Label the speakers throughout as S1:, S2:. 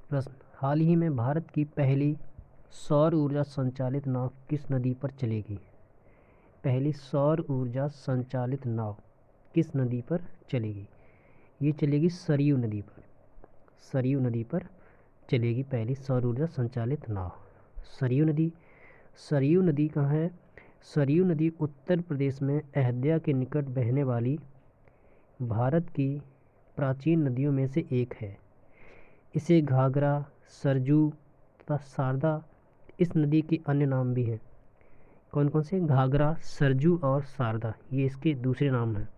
S1: प्रश्न, हाल ही में भारत की पहली सौर ऊर्जा संचालित नाव किस नदी पर चलेगी? पहली सौर ऊर्जा संचालित नाव किस नदी पर चलेगी? ये चलेगी सरयू नदी पर। सरयू नदी पर चलेगी पहली सौर ऊर्जा संचालित नाव। सरयू नदी, सरयू नदी कहाँ है? सरयू नदी उत्तर प्रदेश में अयोध्या के निकट बहने वाली भारत की प्राचीन नदियों में से एक है। इसे घाघरा, सरजू तथा शारदा, इस नदी के अन्य नाम भी हैं। कौन कौन से? घाघरा, सरजू और शारदा, ये इसके दूसरे नाम हैं।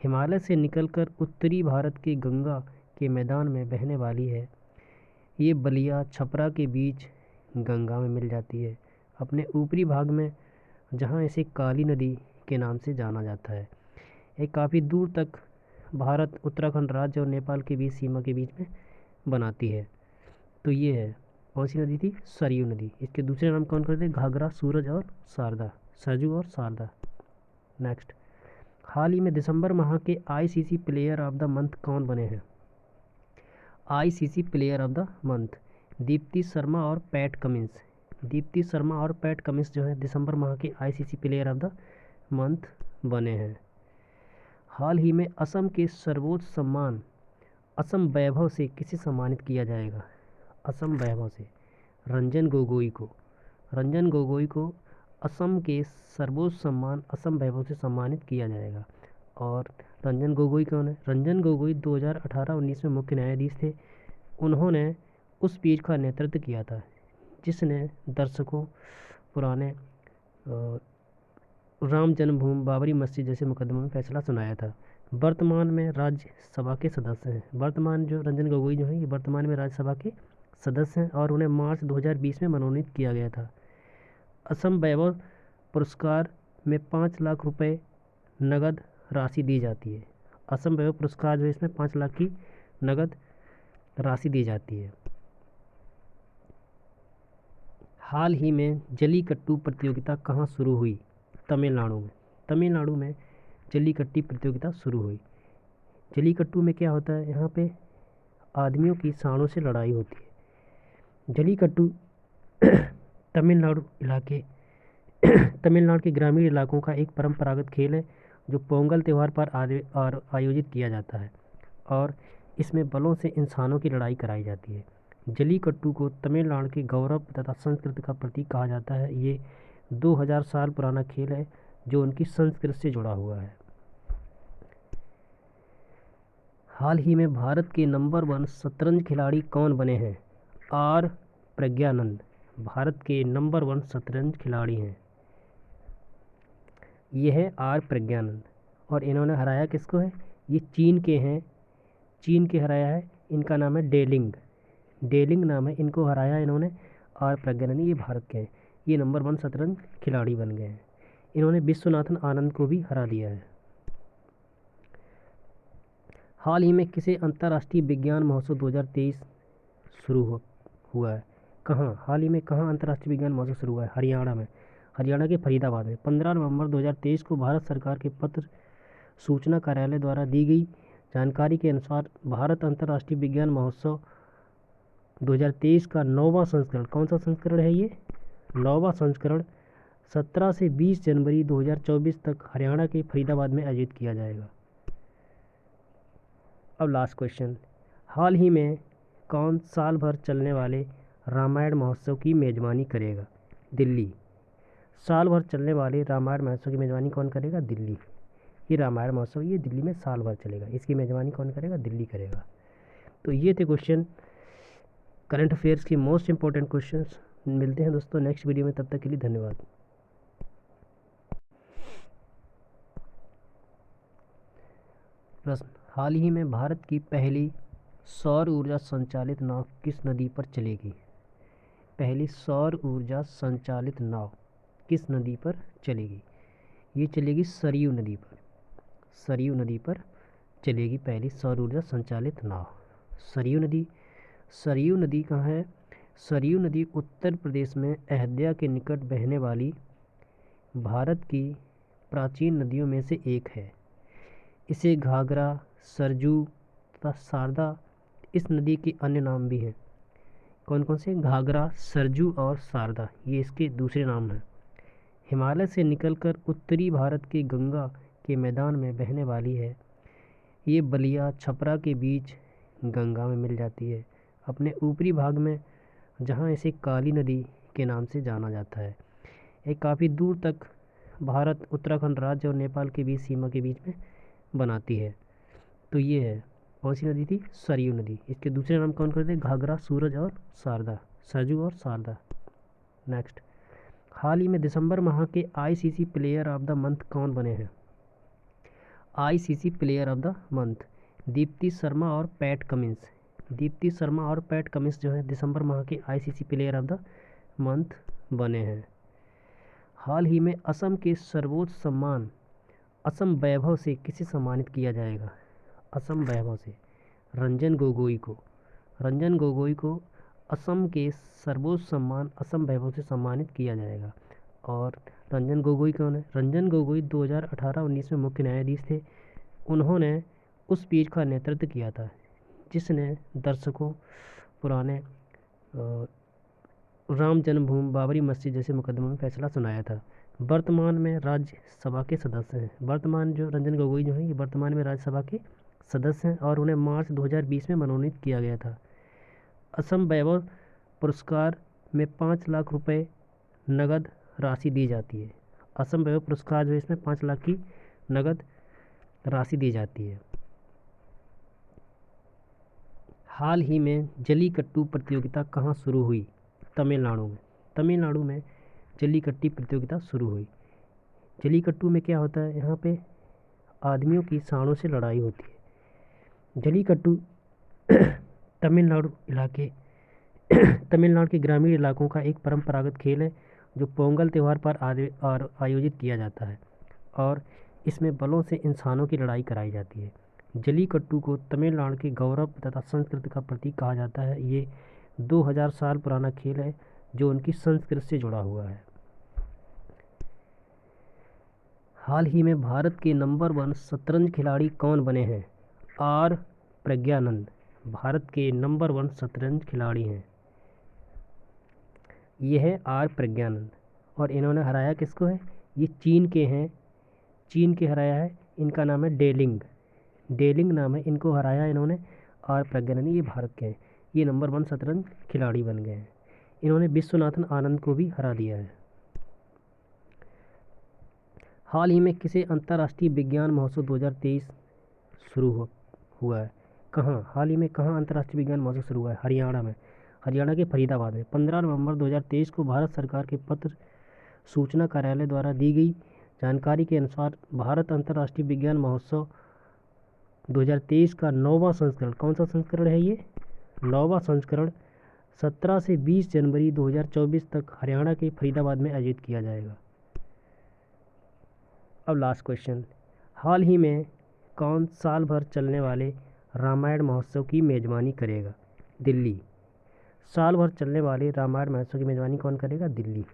S1: हिमालय से निकलकर उत्तरी भारत के गंगा के मैदान में बहने वाली है। ये बलिया, छपरा के बीच गंगा में मिल जाती है। अपने ऊपरी भाग में जहाँ इसे काली नदी के नाम से जाना जाता है। ये काफ़ी दूर तक भारत, उत्तराखंड राज्य और नेपाल के बीच सीमा के बीच में बनाती है। तो ये है कौन सी नदी थी? सरयू नदी। इसके दूसरे नाम कौन करते हैं? घाघरा, सूरज और शारदा, सरजू और शारदा। नेक्स्ट, हाल ही में दिसंबर माह के ICC player of the month कौन बने हैं? ICC player of the month Deepti Sharma और पैट कमिंस। दीप्ति शर्मा और पैट कमिंस जो है दिसंबर माह के ICC player of the month बने हैं। हाल ही में असम के सर्वोच्च सम्मान असम वैभव से किसे सम्मानित किया जाएगा? असम वैभव से रंजन गोगोई को। रंजन गोगोई को असम के सर्वोच्च सम्मान असम वैभव से सम्मानित किया जाएगा। और रंजन गोगोई कौन है? रंजन गोगोई 2018-19 में मुख्य न्यायाधीश थे। उन्होंने उस पीठ का नेतृत्व किया था जिसने दर्शकों पुराने राम जन्मभूमि, बाबरी मस्जिद जैसे मुकदमों में फैसला सुनाया था। वर्तमान में राज्यसभा के सदस्य हैं। वर्तमान जो रंजन गोगोई जो हैं ये वर्तमान में राज्यसभा के सदस्य हैं और उन्हें मार्च 2020 में मनोनीत किया गया था। असम वैभव पुरस्कार में 5 लाख रुपए नगद राशि दी जाती है। असम वैभव पुरस्कार जो है इसमें 5 लाख की नगद राशि दी जाती है। हाल ही में जल्लीकट्टू प्रतियोगिता कहाँ शुरू हुई? तमिलनाडु में। तमिलनाडु में जल्लीकट्टू प्रतियोगिता शुरू हुई। जल्लीकट्टू में क्या होता है? यहाँ पे आदमियों की सांडों से लड़ाई होती है। जल्लीकट्टू तमिलनाडु के ग्रामीण इलाकों का एक परंपरागत खेल है जो पोंगल त्यौहार पर आयोजित किया जाता है और इसमें बलों से इंसानों की लड़ाई कराई जाती है। जल्लीकट्टू को तमिलनाडु के गौरव तथा संस्कृति का प्रतीक कहा जाता है। ये 2000 साल पुराना खेल है जो उनकी संस्कृति से जुड़ा हुआ है। हाल ही में भारत के नंबर 1 शतरंज खिलाड़ी कौन बने हैं? आर प्रज्ञानंद भारत के नंबर 1 शतरंज खिलाड़ी हैं। ये है आर प्रज्ञानंद और इन्होंने हराया किसको है? ये चीन के हैं। चीन के हराया है। इनका नाम है डेलिंग। डेलिंग नाम है। इनको हराया इन्होंने आर प्रज्ञानंद। ये भारत के हैं। ये नंबर 1 शतरंज खिलाड़ी बन गए हैं। इन्होंने विश्वनाथन आनंद को भी हरा दिया है। हाल ही में किसे अंतर्राष्ट्रीय विज्ञान महोत्सव 2023 शुरू हुआ है? कहाँ? हाल ही में कहाँ अंतर्राष्ट्रीय विज्ञान महोत्सव शुरू हुआ है? हरियाणा में। हरियाणा के फरीदाबाद में 15 नवंबर 2023 को भारत सरकार के पत्र सूचना कार्यालय द्वारा दी गई जानकारी के अनुसार भारत अंतर्राष्ट्रीय विज्ञान महोत्सव 2023 का 9वां संस्करण, कौन सा संस्करण है ये? 9वां संस्करण 17 से 20 जनवरी 2024 तक हरियाणा के फरीदाबाद में आयोजित किया जाएगा। अब लास्ट क्वेश्चन, हाल ही में कौन साल भर चलने वाले रामायण महोत्सव की मेज़बानी करेगा? दिल्ली। साल भर चलने वाले रामायण महोत्सव की मेज़बानी कौन करेगा? दिल्ली। ये रामायण महोत्सव ये दिल्ली में साल भर चलेगा। इसकी मेज़बानी कौन करेगा? दिल्ली करेगा। तो ये थे क्वेश्चन, करंट अफेयर्स के मोस्ट इंपॉर्टेंट क्वेश्चंस। मिलते हैं दोस्तों नेक्स्ट वीडियो में, तब तक के लिए धन्यवाद। प्रश्न, हाल ही में भारत की पहली सौर ऊर्जा संचालित नाव किस नदी पर चलेगी? पहली सौर ऊर्जा संचालित नाव किस नदी पर चलेगी? ये चलेगी सरयू नदी पर। सरयू नदी पर चलेगी पहली सौर ऊर्जा संचालित नाव। सरयू नदी, सरयू नदी कहाँ है? सरयू नदी उत्तर प्रदेश में अयोध्या के निकट बहने वाली भारत की प्राचीन नदियों में से एक है। इसे घाघरा, सरजू तथा शारदा, इस नदी के अन्य नाम भी हैं। कौन कौन से? घाघरा, सरजू और शारदा, ये इसके दूसरे नाम हैं। हिमालय से निकलकर उत्तरी भारत के गंगा के मैदान में बहने वाली है। ये बलिया छपरा के बीच गंगा में मिल जाती है। अपने ऊपरी भाग में जहाँ इसे काली नदी के नाम से जाना जाता है। ये काफ़ी दूर तक भारत, उत्तराखंड राज्य और नेपाल के बीच सीमा के बीच में बनाती है। तो ये है कौन सी नदी थी? सरयू नदी। इसके दूसरे नाम कौन करते? घाघरा, सूरज और शारदा, सरजू और शारदा। नेक्स्ट, हाल ही में दिसंबर माह के ICC player of the month कौन बने हैं? ICC player of the month Deepti Sharma और पैट कमिंस। दीप्ति शर्मा और पैट कमिंस जो है दिसंबर माह के ICC player of the month बने हैं। हाल ही में असम के सर्वोच्च सम्मान असम वैभव से किसे सम्मानित किया जाएगा? असम वैभव से रंजन गोगोई को। रंजन गोगोई को असम के सर्वोच्च सम्मान असम वैभव से सम्मानित किया जाएगा। और रंजन गोगोई कौन है? रंजन गोगोई 2018-19 में मुख्य न्यायाधीश थे। उन्होंने उस पीठ का नेतृत्व किया था जिसने दर्शकों पुराने राम जन्मभूमि, बाबरी मस्जिद जैसे मुकदमों में फैसला सुनाया था। वर्तमान में राज्यसभा के सदस्य हैं। वर्तमान जो रंजन गोगोई जो हैं ये वर्तमान में राज्यसभा के सदस्य हैं और उन्हें मार्च 2020 में मनोनीत किया गया था। असम वैभव पुरस्कार में 5 लाख रुपए नगद राशि दी जाती है। असम वैभव पुरस्कार जो है इसमें 5 लाख की नगद राशि दी जाती है। हाल ही में जलीकट्टू प्रतियोगिता कहाँ शुरू हुई? तमिलनाडु में। तमिलनाडु में जलीकट्टू प्रतियोगिता शुरू हुई। जलीकट्टू में क्या होता है? यहाँ पे आदमियों की सांडों से लड़ाई होती है। जलीकट्टू तमिलनाडु के ग्रामीण इलाकों का एक परंपरागत खेल है जो पोंगल त्यौहार पर आयोजित किया जाता है और इसमें बलों से इंसानों की लड़ाई कराई जाती है। जलीकट्टू को तमिलनाडु के गौरव तथा संस्कृति का प्रतीक कहा जाता है। ये 2000 साल पुराना खेल है जो उनकी संस्कृति से जुड़ा हुआ है। हाल ही में भारत के नंबर 1 शतरंज खिलाड़ी कौन बने हैं? आर प्रज्ञानंद भारत के नंबर 1 शतरंज खिलाड़ी हैं। ये है आर प्रज्ञानंद और इन्होंने हराया किसको है? ये चीन के हैं। चीन के हराया है। इनका नाम है डेलिंग। डेलिंग नाम है। इनको हराया इन्होंने आर प्रज्ञानंद। ये भारत के हैं। ये नंबर 1 शतरंज खिलाड़ी बन गए हैं। इन्होंने विश्वनाथन आनंद को भी हरा दिया है। हाल ही में किसे अंतर्राष्ट्रीय विज्ञान महोत्सव 2023 शुरू हुआ है? कहाँ? हाल ही में कहाँ अंतर्राष्ट्रीय विज्ञान महोत्सव शुरू हुआ है? हरियाणा में। हरियाणा के फरीदाबाद में 15 नवंबर 2023 को भारत सरकार के पत्र सूचना कार्यालय द्वारा दी गई जानकारी के अनुसार भारत अंतर्राष्ट्रीय विज्ञान महोत्सव 2023 का 9वां संस्करण, कौन सा संस्करण है ये? 9वां संस्करण 17 से 20 जनवरी 2024 तक हरियाणा के फरीदाबाद में आयोजित किया जाएगा। अब लास्ट क्वेश्चन, हाल ही में कौन साल भर चलने वाले रामायण महोत्सव की मेज़बानी करेगा? दिल्ली। साल भर चलने वाले रामायण महोत्सव की मेज़बानी कौन करेगा? दिल्ली।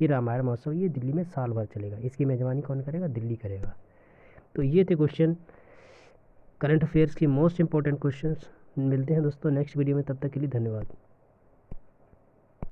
S1: ये रामायण महोत्सव ये दिल्ली में साल भर चलेगा। इसकी मेज़बानी कौन करेगा? दिल्ली करेगा। तो ये थे क्वेश्चन, करंट अफेयर्स के मोस्ट इंपॉर्टेंट क्वेश्चंस। मिलते हैं दोस्तों नेक्स्ट वीडियो में, तब तक के लिए धन्यवाद।